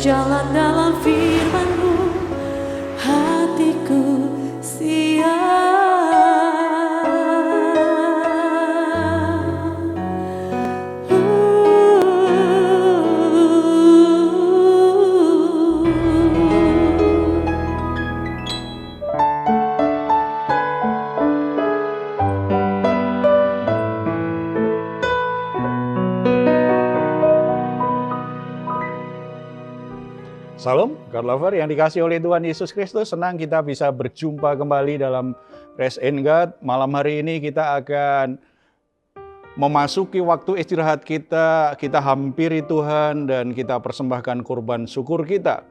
berjalan dalam firman-Mu, hatiku siap. Salam, God Lover yang dikasih oleh Tuhan Yesus Kristus. Senang kita bisa berjumpa kembali dalam Rest in God. Malam hari ini kita akan memasuki waktu istirahat kita. Kita hampiri Tuhan dan kita persembahkan kurban syukur kita.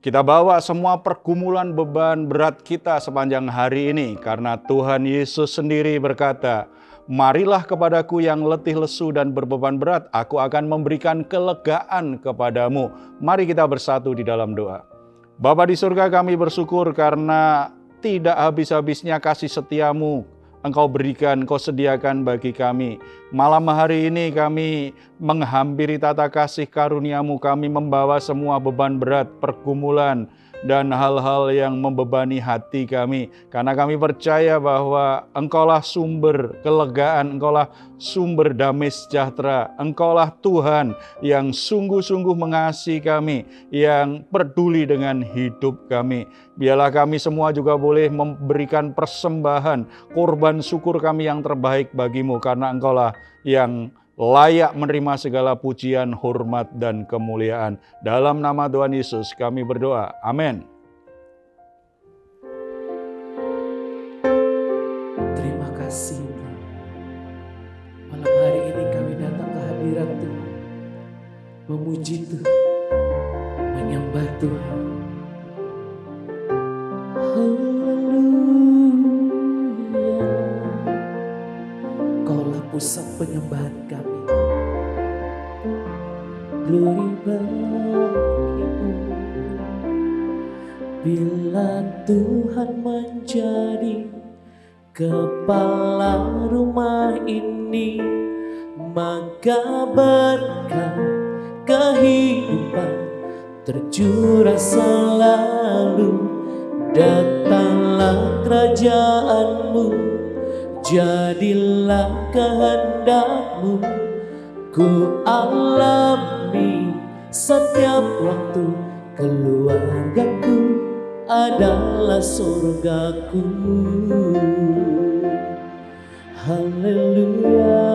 Kita bawa semua pergumulan beban berat kita sepanjang hari ini. Karena Tuhan Yesus sendiri berkata, "Marilah kepadaku yang letih lesu dan berbeban berat, aku akan memberikan kelegaan kepadamu." Mari kita bersatu di dalam doa. Bapa di surga, kami bersyukur karena tidak habis-habisnya kasih setiamu Engkau berikan, Engkau sediakan bagi kami. Malam hari ini kami menghampiri tata kasih karunia-Mu, kami membawa semua beban berat, pergumulan, dan hal-hal yang membebani hati kami. Karena kami percaya bahwa Engkaulah sumber kelegaan, Engkaulah sumber damai sejahtera. Engkaulah Tuhan yang sungguh-sungguh mengasihi kami, yang peduli dengan hidup kami. Biarlah kami semua juga boleh memberikan persembahan, korban syukur kami yang terbaik bagi-Mu. Karena Engkaulah yang layak menerima segala pujian, hormat, dan kemuliaan. Dalam nama Tuhan Yesus kami berdoa. Amin. Terima kasih Tuhan. Malam hari ini kami datang ke hadirat Tuhan, memuji Tuhan, menyembah Tuhan. Haleluya. Kaulah pusat penyembahan kami. Glory bagimu. Bila Tuhan menjadi kepala rumah ini, maka berkat kehidupan tercurah selalu. Datanglah kerajaan-Mu, jadilah kehendak-Mu. Ku alami setiap waktu, keluargaku adalah surgaku. Haleluya.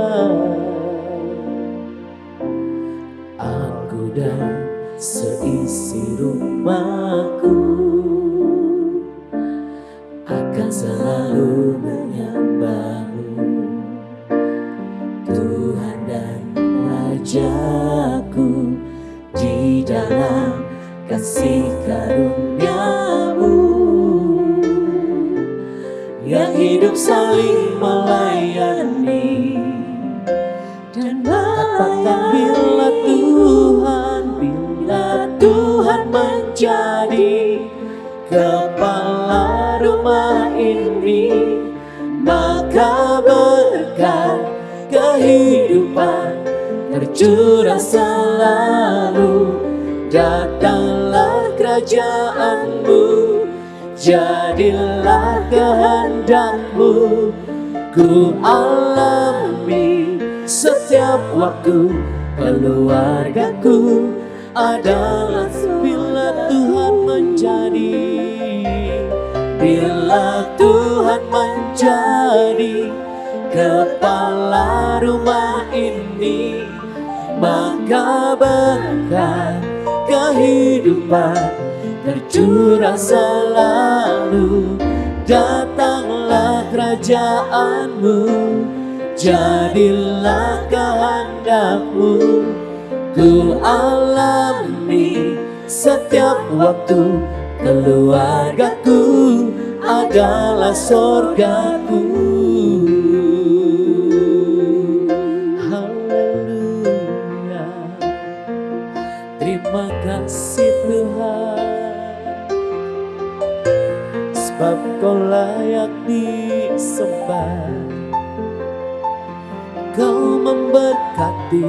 Aku dan seisi rumahku akan selalu menyembah-Mu, Tuhan dan Rajaku, di dalam kasih karunia-Mu yang hidup saling melayani dan katakan bila Tuhan menjadi kepala rumah ini, maka berkat kehidupan tercurah selalu. Datanglah kerajaan-Mu, jadilah kehendak-Mu. Ku alami setiap waktu, keluargaku adalah bila Tuhan menjadi kepala rumah ini, maka berkat kehidupan tercurah selalu. Datanglah kerajaan-Mu, jadilah kehendak-Mu. Ku alami setiap waktu, keluargaku adalah surgaku. Haleluya. Terima kasih Tuhan, sebab Kau layak disembah. Kau memberkati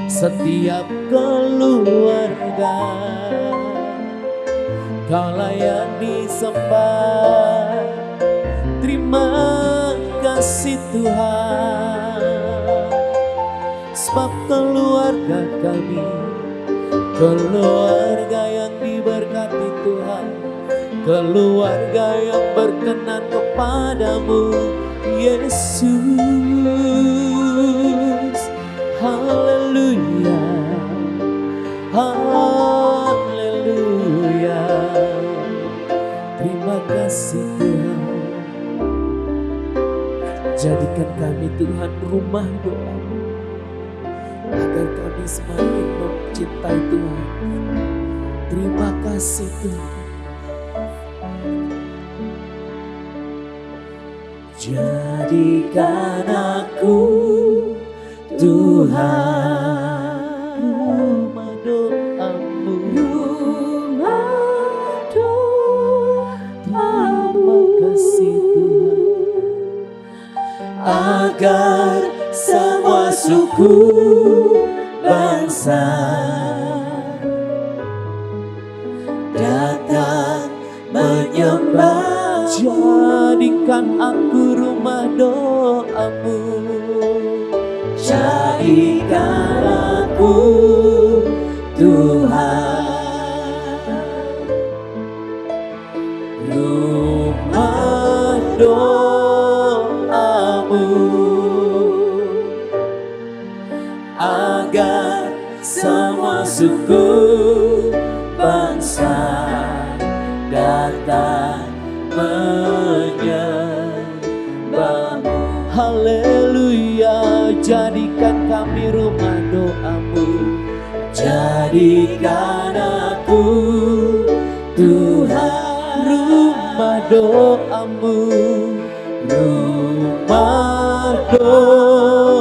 setiap keluarga. Kaulah yang disembah, terima kasih Tuhan. Sebab keluarga kami, keluarga yang diberkati Tuhan, keluarga yang berkenan kepadamu Yesus. Haleluya, haleluya. Terima kasih Tuhan. Jadikan kami Tuhan rumah doa-Mu, agar kami semakin mencintai Tuhan. Terima kasih Tuhan. Jadikan aku Tuhan rumah doa-Mu, rumah doa-Mu. Terima kasih Tuhan. Agar semua suku bangsa datang menyembah. Jadikan aku rumah doa-Mu, jadikan aku Tuhan rumah doa-Mu, agar semua suku bangsa datang menyembah-Mu. Haleluya. Jadikan kami rumah doa-Mu, jadikan aku Tuhan rumah doa-Mu, rumah doa-Mu,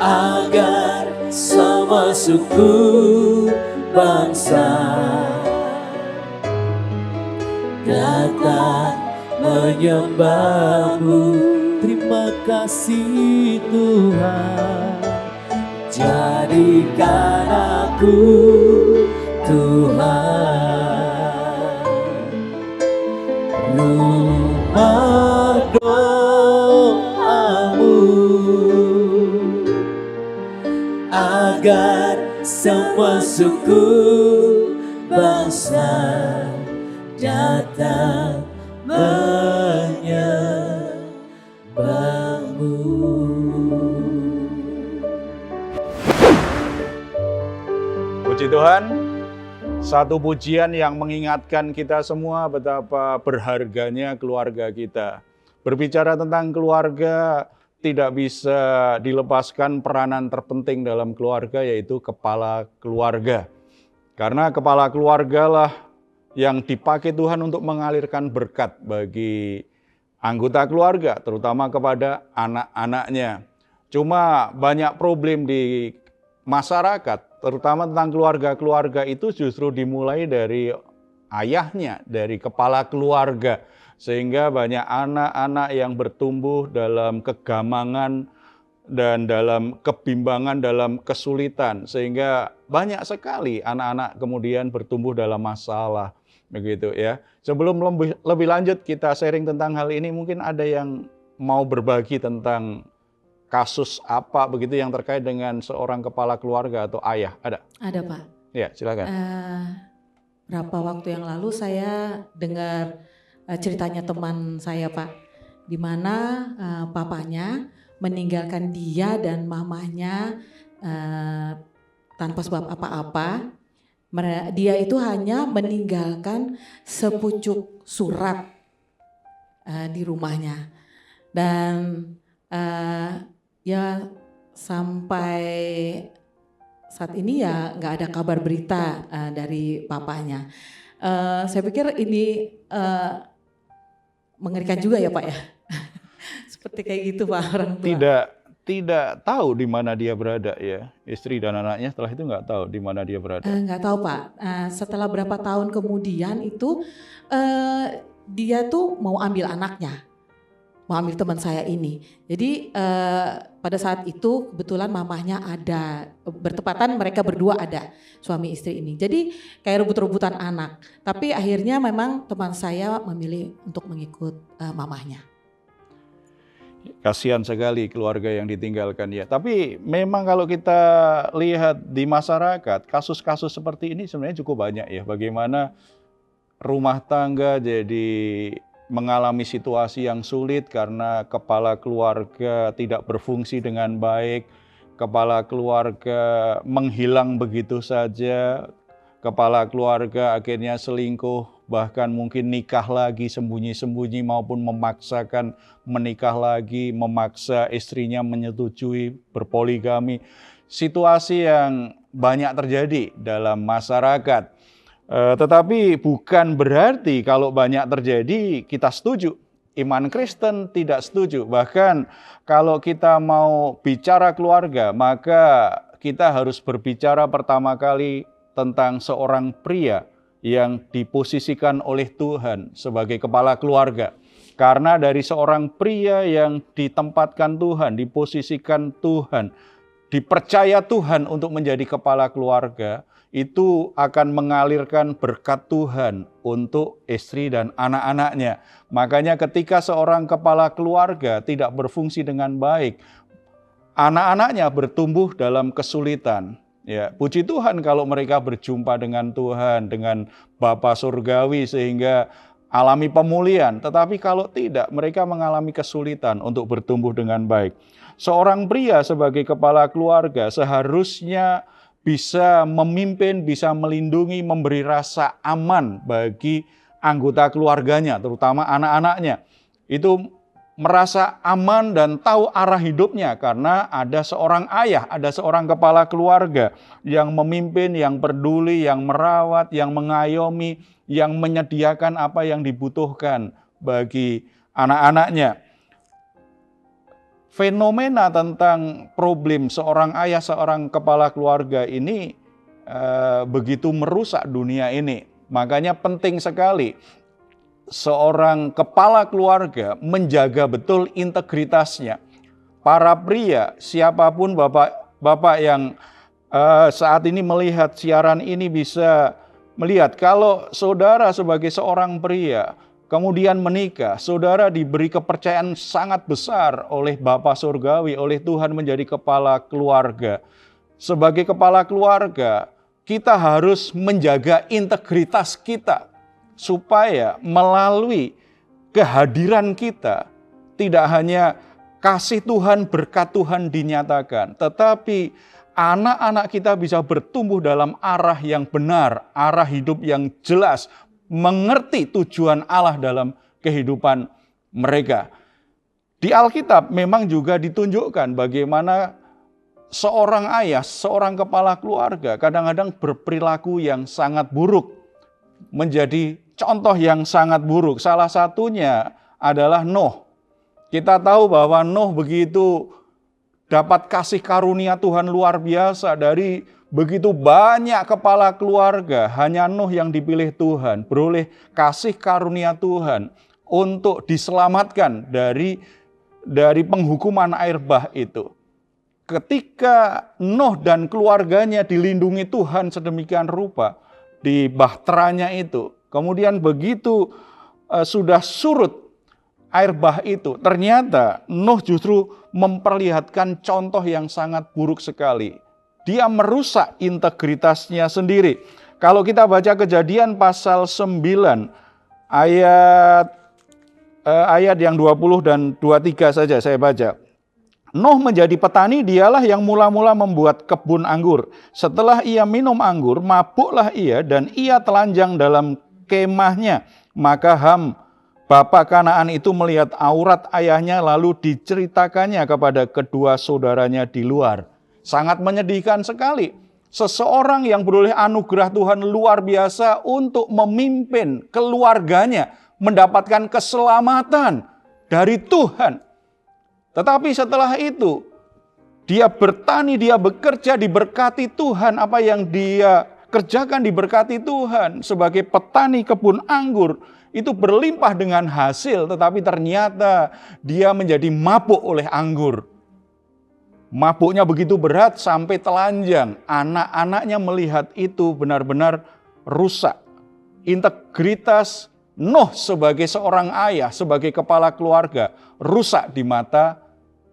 agar semua suku bangsa datang menyembah-Mu. Terima kasih Tuhan. Jadikan aku Tuhan rumah doa-Mu, agar semua suku bangsa datang menyembah-Mu. Puji Tuhan, satu pujian yang mengingatkan kita semua betapa berharganya keluarga kita. Berbicara tentang keluarga, tidak bisa dilepaskan peranan terpenting dalam keluarga, yaitu kepala keluarga. Karena kepala keluarga lah yang dipakai Tuhan untuk mengalirkan berkat bagi anggota keluarga, terutama kepada anak-anaknya. Cuma banyak problem di masyarakat, terutama tentang keluarga-keluarga itu justru dimulai dari ayahnya, dari kepala keluarga. Sehingga banyak anak-anak yang bertumbuh dalam kegamangan dan dalam kebimbangan, dalam kesulitan. Sehingga banyak sekali anak-anak kemudian bertumbuh dalam masalah. Begitu ya. Sebelum lebih lanjut kita sharing tentang hal ini, mungkin ada yang mau berbagi tentang kasus apa begitu yang terkait dengan seorang kepala keluarga atau ayah. Ada? Ada Pak. Ya, silakan. Berapa waktu yang lalu saya dengar ceritanya teman saya Pak, di mana papanya meninggalkan dia dan mamanya tanpa sebab apa-apa. Dia itu hanya meninggalkan sepucuk surat di rumahnya, dan ya sampai saat ini ya nggak ada kabar berita dari papanya. Saya pikir ini mengerikan juga ya Pak ya. Seperti kayak gitu Pak, orang tua. Tidak tahu di mana dia berada ya. Istri dan anaknya setelah itu nggak tahu di mana dia berada. Nggak tahu Pak. Setelah berapa tahun kemudian itu dia tuh mau ambil anaknya. mengambil teman saya ini. Jadi pada saat itu kebetulan mamahnya ada, bertepatan mereka berdua ada, suami istri ini. Jadi kayak rebut-rebutan anak. Tapi akhirnya memang teman saya memilih untuk mengikut mamahnya. Kasihan sekali keluarga yang ditinggalkan ya. Tapi memang kalau kita lihat di masyarakat, kasus-kasus seperti ini sebenarnya cukup banyak ya. Bagaimana rumah tangga jadi mengalami situasi yang sulit karena kepala keluarga tidak berfungsi dengan baik, kepala keluarga menghilang begitu saja, kepala keluarga akhirnya selingkuh, bahkan mungkin nikah lagi sembunyi-sembunyi maupun memaksakan menikah lagi, memaksa istrinya menyetujui berpoligami. Situasi yang banyak terjadi dalam masyarakat. Tetapi bukan berarti kalau banyak terjadi kita setuju. Iman Kristen tidak setuju. Bahkan kalau kita mau bicara keluarga, maka kita harus berbicara pertama kali tentang seorang pria yang diposisikan oleh Tuhan sebagai kepala keluarga. Karena dari seorang pria yang ditempatkan Tuhan, diposisikan Tuhan, dipercaya Tuhan untuk menjadi kepala keluarga, itu akan mengalirkan berkat Tuhan untuk istri dan anak-anaknya. Makanya ketika seorang kepala keluarga tidak berfungsi dengan baik, anak-anaknya bertumbuh dalam kesulitan. Ya, puji Tuhan kalau mereka berjumpa dengan Tuhan, dengan Bapa Surgawi sehingga alami pemulihan. Tetapi kalau tidak, mereka mengalami kesulitan untuk bertumbuh dengan baik. Seorang pria sebagai kepala keluarga seharusnya bisa memimpin, bisa melindungi, memberi rasa aman bagi anggota keluarganya, terutama anak-anaknya. Itu merasa aman dan tahu arah hidupnya karena ada seorang ayah, ada seorang kepala keluarga yang memimpin, yang peduli, yang merawat, yang mengayomi, yang menyediakan apa yang dibutuhkan bagi anak-anaknya. Fenomena tentang problem seorang ayah, seorang kepala keluarga ini begitu merusak dunia ini. Makanya penting sekali seorang kepala keluarga menjaga betul integritasnya. Para pria, siapapun bapak yang saat ini melihat siaran ini bisa melihat kalau saudara sebagai seorang pria kemudian menikah, saudara diberi kepercayaan sangat besar oleh Bapa Surgawi, oleh Tuhan menjadi kepala keluarga. Sebagai kepala keluarga, kita harus menjaga integritas kita, supaya melalui kehadiran kita, tidak hanya kasih Tuhan, berkat Tuhan dinyatakan, tetapi anak-anak kita bisa bertumbuh dalam arah yang benar, arah hidup yang jelas, mengerti tujuan Allah dalam kehidupan mereka. Di Alkitab memang juga ditunjukkan bagaimana seorang ayah, seorang kepala keluarga kadang-kadang berperilaku yang sangat buruk, menjadi contoh yang sangat buruk. Salah satunya adalah Nuh. Kita tahu bahwa Nuh begitu dapat kasih karunia Tuhan luar biasa dari begitu banyak kepala keluarga, hanya Nuh yang dipilih Tuhan, beroleh kasih karunia Tuhan untuk diselamatkan dari penghukuman air bah itu. Ketika Nuh dan keluarganya dilindungi Tuhan sedemikian rupa di bahteranya itu, kemudian begitu sudah surut air bah itu, ternyata Nuh justru memperlihatkan contoh yang sangat buruk sekali. Dia merusak integritasnya sendiri. Kalau kita baca Kejadian pasal 9 ayat yang 20 dan 23 saja saya baca. Nuh menjadi petani, dialah yang mula-mula membuat kebun anggur. Setelah ia minum anggur, mabuklah ia dan ia telanjang dalam kemahnya. Maka Ham, bapa Kanaan itu melihat aurat ayahnya lalu diceritakannya kepada kedua saudaranya di luar. Sangat menyedihkan sekali. Seseorang yang beroleh anugerah Tuhan luar biasa untuk memimpin keluarganya, mendapatkan keselamatan dari Tuhan. Tetapi setelah itu, dia bertani, dia bekerja, diberkati Tuhan. Apa yang dia kerjakan diberkati Tuhan sebagai petani kebun anggur. itu berlimpah dengan hasil, tetapi ternyata dia menjadi mabuk oleh anggur. Mabuknya begitu berat sampai telanjang. Anak-anaknya melihat itu benar-benar rusak. Integritas Nuh sebagai seorang ayah, sebagai kepala keluarga, rusak di mata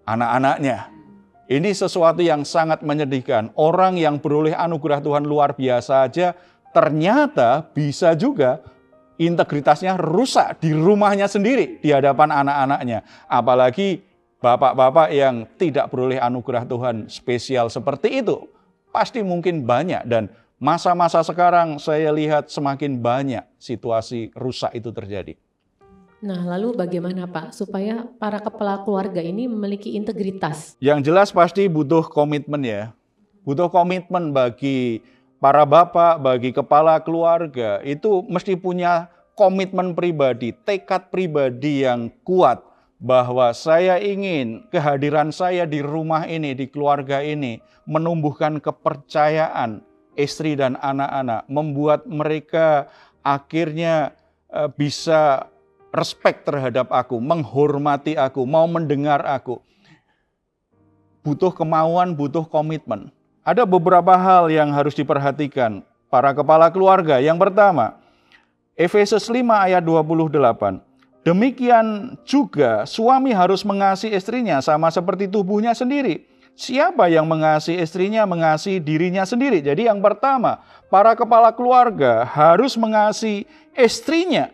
anak-anaknya. Ini sesuatu yang sangat menyedihkan. Orang yang beroleh anugerah Tuhan luar biasa aja, ternyata bisa juga integritasnya rusak di rumahnya sendiri, di hadapan anak-anaknya. Apalagi bapak-bapak yang tidak beroleh anugerah Tuhan spesial seperti itu. Pasti mungkin banyak, dan masa-masa sekarang saya lihat semakin banyak situasi rusak itu terjadi. Nah, lalu bagaimana Pak supaya para kepala keluarga ini memiliki integritas? Yang jelas pasti butuh komitmen ya. Butuh komitmen bagi para bapak, bagi kepala keluarga. Itu mesti punya komitmen pribadi, tekad pribadi yang kuat. Bahwa saya ingin kehadiran saya di rumah ini, di keluarga ini, menumbuhkan kepercayaan istri dan anak-anak, membuat mereka akhirnya bisa respect terhadap aku, menghormati aku, mau mendengar aku. Butuh kemauan, butuh komitmen. Ada beberapa hal yang harus diperhatikan para kepala keluarga. Yang pertama, Efesus 5 ayat 28. Demikian juga suami harus mengasihi istrinya sama seperti tubuhnya sendiri. Siapa yang mengasihi istrinya, mengasihi dirinya sendiri. Jadi yang pertama, para kepala keluarga harus mengasihi istrinya.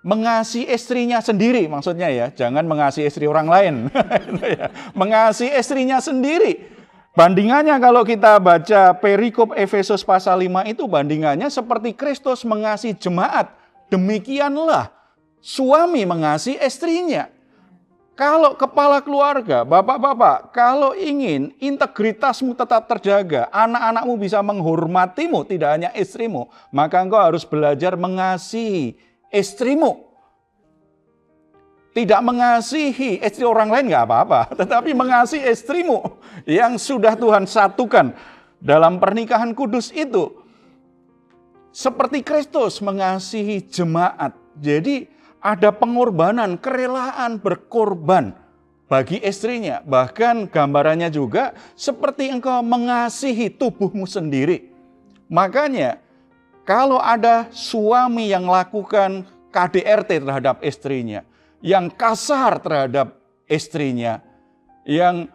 Mengasihi istrinya sendiri maksudnya ya. Jangan mengasihi istri orang lain. Mengasihi istrinya sendiri. Bandingannya kalau kita baca perikop Efesus pasal 5 itu, bandingannya seperti Kristus mengasihi jemaat. Demikianlah suami mengasihi istrinya. Kalau kepala keluarga, bapak-bapak, kalau ingin integritasmu tetap terjaga, anak-anakmu bisa menghormatimu, tidak hanya istrimu, maka engkau harus belajar mengasihi istrimu. Tidak mengasihi istri orang lain nggak apa-apa, tetapi mengasihi istrimu yang sudah Tuhan satukan dalam pernikahan kudus itu. Seperti Kristus mengasihi jemaat. Jadi ada pengorbanan, kerelaan berkorban bagi istrinya. Bahkan gambarannya juga seperti engkau mengasihi tubuhmu sendiri. Makanya kalau ada suami yang lakukan KDRT terhadap istrinya, yang kasar terhadap istrinya, yang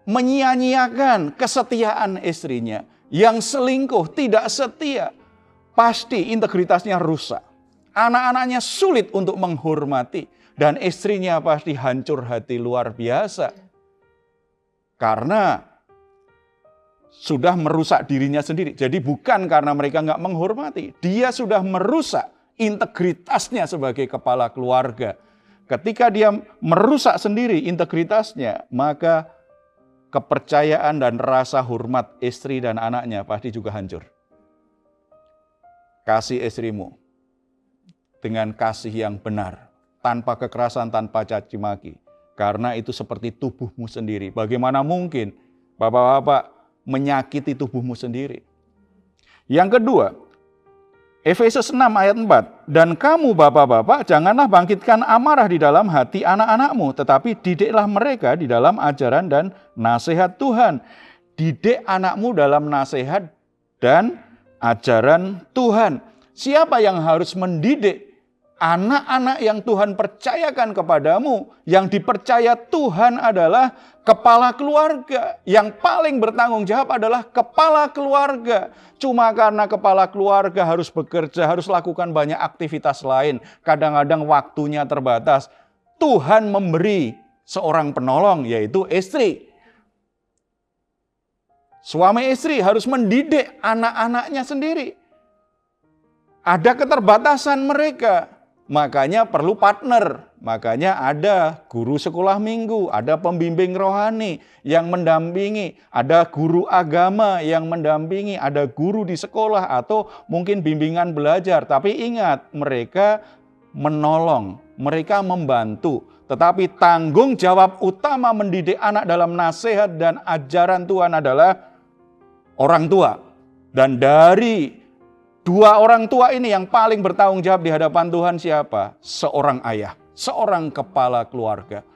menyia-nyiakan kesetiaan istrinya, yang selingkuh, tidak setia, pasti integritasnya rusak. Anak-anaknya sulit untuk menghormati, dan istrinya pasti hancur hati luar biasa. Karena sudah merusak dirinya sendiri. Jadi bukan karena mereka nggak menghormati, dia sudah merusak integritasnya sebagai kepala keluarga. Ketika dia merusak sendiri integritasnya, maka kepercayaan dan rasa hormat istri dan anaknya pasti juga hancur. Kasih istrimu dengan kasih yang benar, tanpa kekerasan, tanpa caci maki. Karena itu seperti tubuhmu sendiri. Bagaimana mungkin bapak-bapak menyakiti tubuhmu sendiri? Yang kedua, Efesus 6 ayat 4. Dan kamu bapak-bapak janganlah bangkitkan amarah di dalam hati anak-anakmu, tetapi didiklah mereka di dalam ajaran dan nasihat Tuhan. Didik anakmu dalam nasihat dan ajaran Tuhan. Siapa yang harus mendidik? Anak-anak yang Tuhan percayakan kepadamu. Yang dipercaya Tuhan adalah kepala keluarga. Yang paling bertanggung jawab adalah kepala keluarga. Cuma karena kepala keluarga harus bekerja, harus lakukan banyak aktivitas lain. Kadang-kadang waktunya terbatas. Tuhan memberi seorang penolong, yaitu istri. Suami istri harus mendidik anak-anaknya sendiri. Ada keterbatasan mereka. Makanya perlu partner, makanya ada guru sekolah minggu, ada pembimbing rohani yang mendampingi, ada guru agama yang mendampingi, ada guru di sekolah atau mungkin bimbingan belajar. Tapi ingat, mereka menolong, mereka membantu. Tetapi tanggung jawab utama mendidik anak dalam nasihat dan ajaran Tuhan adalah orang tua. Dan dari Dua orang tua ini yang paling bertanggung jawab di hadapan Tuhan siapa? Seorang ayah, seorang kepala keluarga.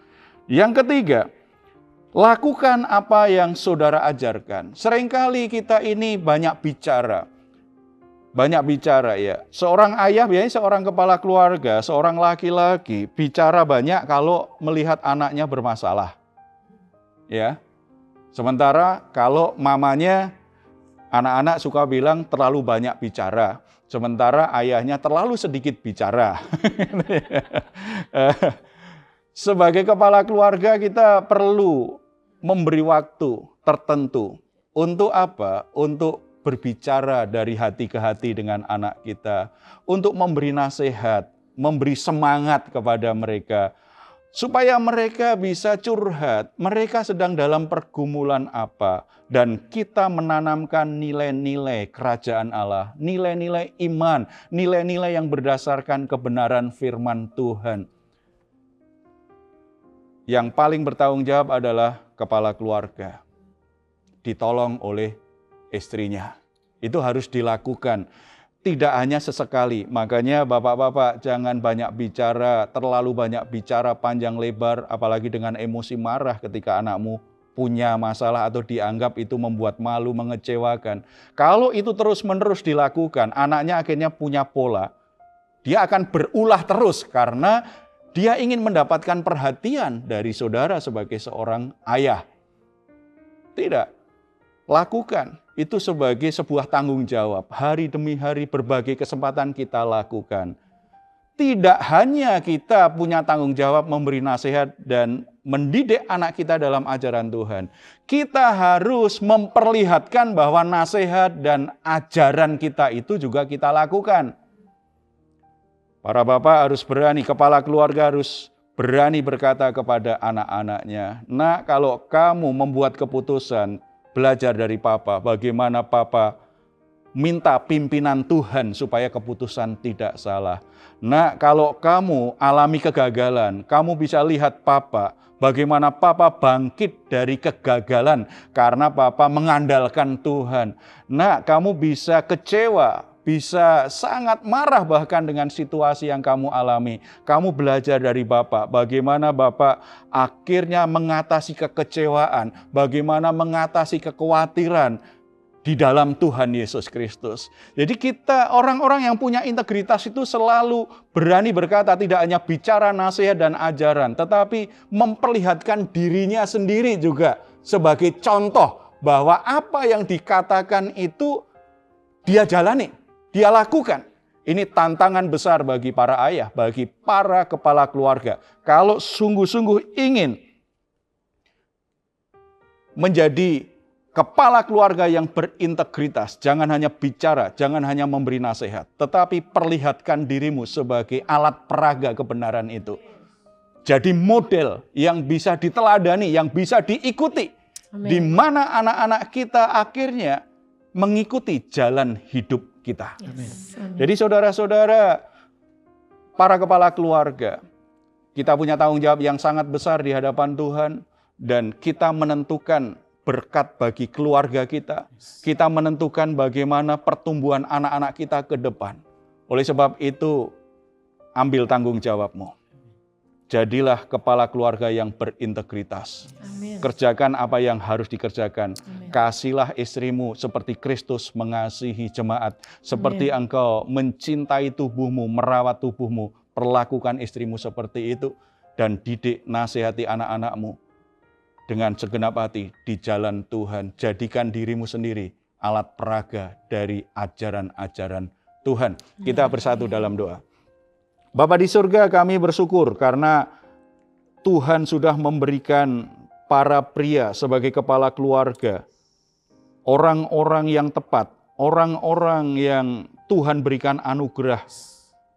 Yang ketiga, lakukan apa yang saudara ajarkan. Seringkali kita ini banyak bicara ya. Seorang ayah biasanya seorang kepala keluarga, seorang laki-laki bicara banyak kalau melihat anaknya bermasalah. Ya. Sementara kalau mamanya, anak-anak suka bilang terlalu banyak bicara, sementara ayahnya terlalu sedikit bicara. Sebagai kepala keluarga kita perlu memberi waktu tertentu. Untuk apa? Untuk berbicara dari hati ke hati dengan anak kita. Untuk memberi nasihat, memberi semangat kepada mereka. Supaya mereka bisa curhat, mereka sedang dalam pergumulan apa. Dan kita menanamkan nilai-nilai kerajaan Allah, nilai-nilai iman, nilai-nilai yang berdasarkan kebenaran firman Tuhan. Yang paling bertanggung jawab adalah kepala keluarga. Ditolong oleh istrinya. Itu harus dilakukan. Tidak hanya sesekali, makanya bapak-bapak jangan banyak bicara, terlalu banyak bicara panjang lebar, apalagi dengan emosi marah ketika anakmu punya masalah atau dianggap itu membuat malu, mengecewakan. Kalau itu terus-menerus dilakukan, anaknya akhirnya punya pola. Dia akan berulah terus karena dia ingin mendapatkan perhatian dari saudara sebagai seorang ayah. Tidak, lakukan. Itu sebagai sebuah tanggung jawab. Hari demi hari berbagai kesempatan kita lakukan. Tidak hanya kita punya tanggung jawab memberi nasihat dan mendidik anak kita dalam ajaran Tuhan. Kita harus memperlihatkan bahwa nasihat dan ajaran kita itu juga kita lakukan. Para bapak harus berani, kepala keluarga harus berani berkata kepada anak-anaknya, "Nak, kalau kamu membuat keputusan, belajar dari papa, bagaimana papa minta pimpinan Tuhan supaya keputusan tidak salah. Nah, kalau kamu alami kegagalan, kamu bisa lihat papa, bagaimana papa bangkit dari kegagalan karena papa mengandalkan Tuhan. Nah, kamu bisa kecewa, bisa sangat marah bahkan dengan situasi yang kamu alami. Kamu belajar dari Bapak, bagaimana Bapak akhirnya mengatasi kekecewaan, bagaimana mengatasi kekhawatiran di dalam Tuhan Yesus Kristus. Jadi kita orang-orang yang punya integritas itu selalu berani berkata, tidak hanya bicara nasihat dan ajaran, tetapi memperlihatkan dirinya sendiri juga sebagai contoh bahwa apa yang dikatakan itu dia jalani. Dia lakukan. Ini tantangan besar bagi para ayah, bagi para kepala keluarga. Kalau sungguh-sungguh ingin menjadi kepala keluarga yang berintegritas, jangan hanya bicara, jangan hanya memberi nasihat, tetapi perlihatkan dirimu sebagai alat peraga kebenaran itu. Jadi model yang bisa diteladani, yang bisa diikuti. Amen. Di mana anak-anak kita akhirnya mengikuti jalan hidup kita. Yes. Jadi saudara-saudara, para kepala keluarga, kita punya tanggung jawab yang sangat besar di hadapan Tuhan dan kita menentukan berkat bagi keluarga kita. Kita menentukan bagaimana pertumbuhan anak-anak kita ke depan. Oleh sebab itu, ambil tanggung jawabmu. Jadilah kepala keluarga yang berintegritas. Amin. Kerjakan apa yang harus dikerjakan. Amin. Kasihilah istrimu seperti Kristus mengasihi jemaat. Seperti Amin. Engkau mencintai tubuhmu, merawat tubuhmu. Perlakukan istrimu seperti itu. Dan didik, nasihati anak-anakmu dengan segenap hati di jalan Tuhan. Jadikan dirimu sendiri alat peraga dari ajaran-ajaran Tuhan. Kita bersatu dalam doa. Bapa di surga, kami bersyukur karena Tuhan sudah memberikan para pria sebagai kepala keluarga, orang-orang yang tepat, orang-orang yang Tuhan berikan anugerah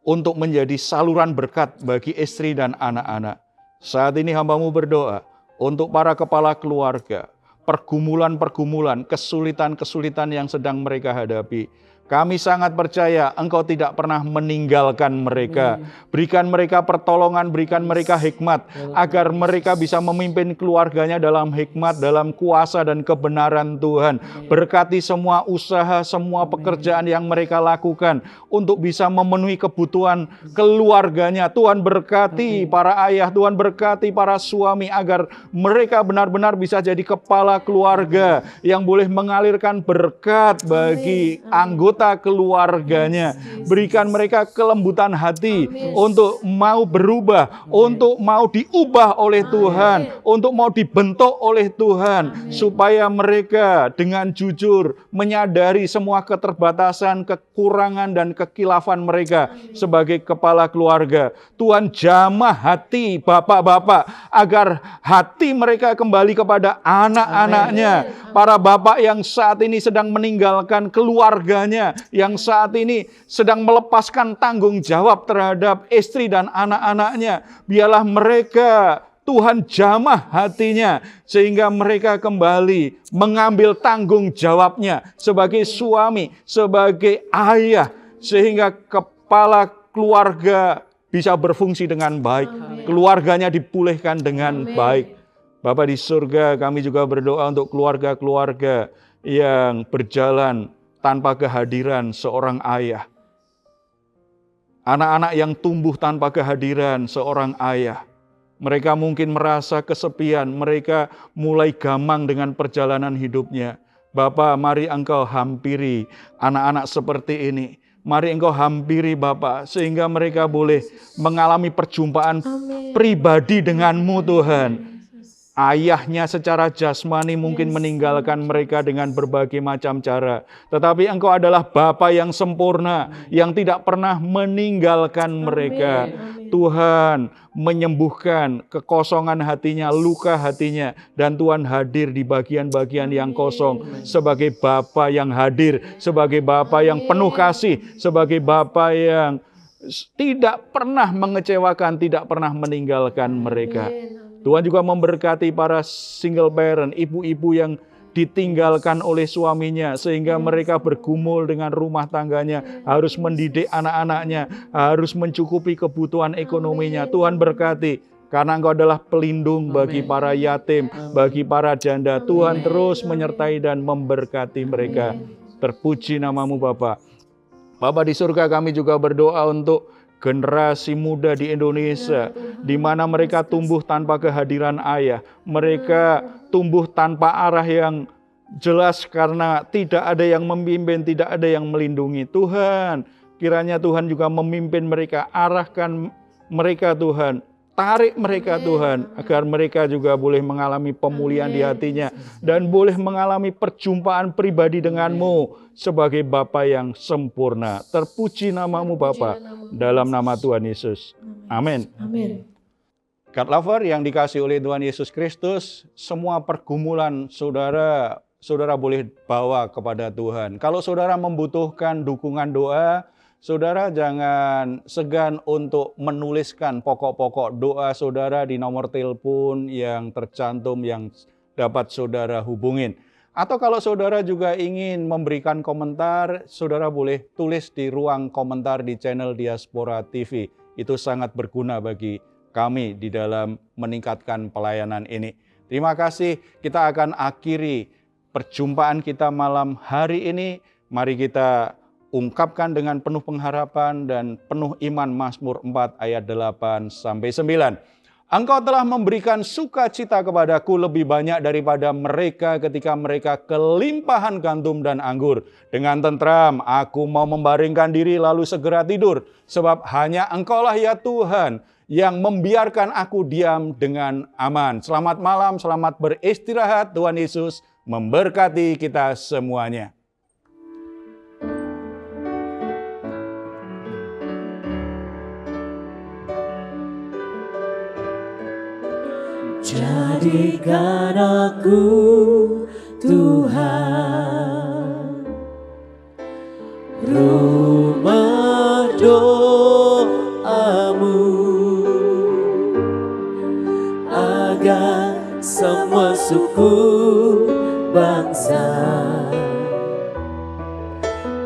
untuk menjadi saluran berkat bagi istri dan anak-anak. Saat ini hamba-Mu berdoa untuk para kepala keluarga, pergumulan-pergumulan, kesulitan-kesulitan yang sedang mereka hadapi. Kami sangat percaya Engkau tidak pernah meninggalkan mereka. Berikan mereka pertolongan, berikan mereka hikmat, agar mereka bisa memimpin keluarganya dalam hikmat, dalam kuasa dan kebenaran Tuhan. Berkati semua usaha, semua pekerjaan yang mereka lakukan untuk bisa memenuhi kebutuhan keluarganya. Tuhan berkati para ayah, Tuhan berkati para suami, agar mereka benar-benar bisa jadi kepala keluarga yang boleh mengalirkan berkat bagi anggota keluarganya. Berikan mereka kelembutan hati untuk mau berubah, untuk mau diubah oleh Tuhan, untuk mau dibentuk oleh Tuhan, supaya mereka dengan jujur menyadari semua keterbatasan, kekurangan dan kekilafan mereka sebagai kepala keluarga. Tuhan jamah hati bapak-bapak agar hati mereka kembali kepada anak-anaknya. Para bapak yang saat ini sedang meninggalkan keluarganya, yang saat ini sedang melepaskan tanggung jawab terhadap istri dan anak-anaknya, biarlah mereka Tuhan jamah hatinya, sehingga mereka kembali mengambil tanggung jawabnya sebagai suami, sebagai ayah, sehingga kepala keluarga bisa berfungsi dengan baik, keluarganya dipulihkan dengan baik. Bapa di surga, kami juga berdoa untuk keluarga-keluarga yang berjalan tanpa kehadiran seorang ayah. Anak-anak yang tumbuh tanpa kehadiran seorang ayah. Mereka mungkin merasa kesepian, mereka mulai gamang dengan perjalanan hidupnya. Bapa, mari Engkau hampiri anak-anak seperti ini. Mari Engkau hampiri Bapa, sehingga mereka boleh mengalami perjumpaan pribadi dengan-Mu Tuhan. Ayahnya secara jasmani mungkin meninggalkan mereka dengan berbagai macam cara. Tetapi Engkau adalah Bapa yang sempurna, yang tidak pernah meninggalkan mereka. Tuhan menyembuhkan kekosongan hatinya, luka hatinya. Dan Tuhan hadir di bagian-bagian yang kosong. Sebagai Bapa yang hadir, sebagai Bapa yang penuh kasih, sebagai Bapa yang tidak pernah mengecewakan, tidak pernah meninggalkan mereka. Tuhan juga memberkati para single parent, ibu-ibu yang ditinggalkan oleh suaminya, sehingga mereka bergumul dengan rumah tangganya, harus mendidik anak-anaknya, harus mencukupi kebutuhan ekonominya. Tuhan berkati, karena Engkau adalah pelindung bagi para yatim, bagi para janda. Tuhan terus menyertai dan memberkati mereka. Terpuji nama-Mu Bapa. Bapa di surga, kami juga berdoa untuk generasi muda di Indonesia, di mana mereka tumbuh tanpa kehadiran ayah. Mereka tumbuh tanpa arah yang jelas karena tidak ada yang memimpin, tidak ada yang melindungi. Tuhan, kiranya Tuhan juga memimpin mereka, arahkan mereka Tuhan. Tarik mereka Tuhan, agar mereka juga boleh mengalami pemulihan di hatinya, dan boleh mengalami perjumpaan pribadi dengan-Mu sebagai Bapa yang sempurna. Terpuji nama-Mu Bapa, dalam nama Tuhan Yesus. Amin. God lover yang dikasih oleh Tuhan Yesus Kristus, semua pergumulan saudara boleh bawa kepada Tuhan. Kalau saudara membutuhkan dukungan doa, saudara jangan segan untuk menuliskan pokok-pokok doa saudara di nomor telepon yang tercantum yang dapat saudara hubungin. Atau kalau saudara juga ingin memberikan komentar, saudara boleh tulis di ruang komentar di channel Diaspora TV. Itu sangat berguna bagi kami di dalam meningkatkan pelayanan ini. Terima kasih, kita akan akhiri perjumpaan kita malam hari ini. Mari kita ungkapkan dengan penuh pengharapan dan penuh iman Mazmur 4 ayat 8-9. Engkau telah memberikan sukacita kepadaku lebih banyak daripada mereka ketika mereka kelimpahan gandum dan anggur. Dengan tentram aku mau membaringkan diri lalu segera tidur. Sebab hanya Engkaulah ya Tuhan yang membiarkan aku diam dengan aman. Selamat malam, selamat beristirahat. Tuhan Yesus memberkati kita semuanya. Jadikan aku Tuhan rumah doamu, agar semua suku bangsa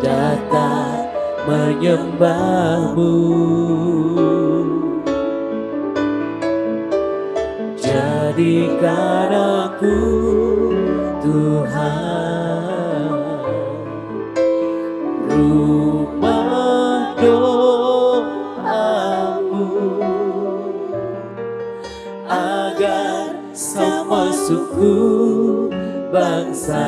datang menyembahmu. Jadikan aku Tuhan rumah doamu, agar semua suku, bangsa,